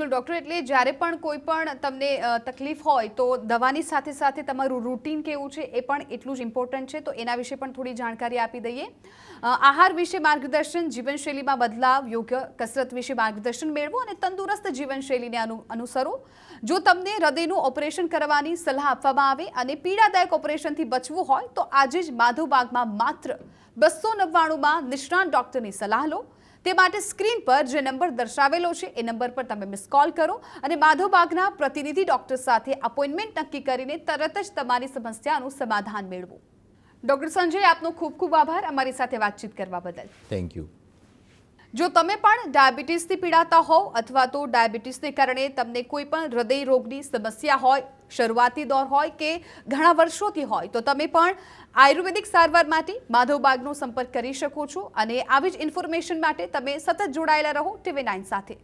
તો ડૉક્ટર, એટલે જ્યારે પણ કોઈ પણ તમને તકલીફ હોય તો દવાની સાથે સાથે તમારું રૂટીન કેવું છે એ પણ એટલું જ ઇમ્પોર્ટન્ટ છે, તો એના વિશે પણ થોડી જાણકારી આપી દઈએ. આહાર વિશે માર્ગદર્શન, જીવનશૈલીમાં બદલાવ, યોગ્ય કસરત વિશે માર્ગદર્શન મેળવો અને તંદુરસ્ત જીવનશૈલીને અનુસરો. જો તમને હૃદયનું ઓપરેશન કરવાની સલાહ આપવામાં આવે અને પીડાદાયક ઓપરેશનથી બચવું હોય તો આજે જ માધવબાગમાં માત્ર 299માં નિષ્ણાત ડૉક્ટરની સલાહ લો. તે માટે સ્ક્રીન પર જે નંબર દર્શાવેલો છે એ નંબર પર તમે મિસ કોલ કરો અને માધવબાગના પ્રતિનિધિ ડૉક્ટર સાથે અપોઇન્ટમેન્ટ નક્કી કરીને તરત જ તમારી સમસ્યાનું સમાધાન મેળવો. ડૉક્ટર સંજય, આપનો ખૂબ ખૂબ આભાર અમારી સાથે વાતચીત કરવા બદલ. Thank you. જો તમે પણ ડાયાબિટીસથી પીડાતા હોવ અથવા તો ડાયાબિટીસને કારણે તમને કોઈ પણ હૃદય રોગની સમસ્યા હોય, શરૂઆતી દોર હોય કે ઘણા વર્ષોથી હોય, તો તમે પણ આયુર્વેદિક સારવાર માટે માધવબાગનો સંપર્ક કરી શકો છો અને આવી જ ઇન્ફોર્મેશન માટે તમે સતત જોડાયેલા રહો TV9 સાથે.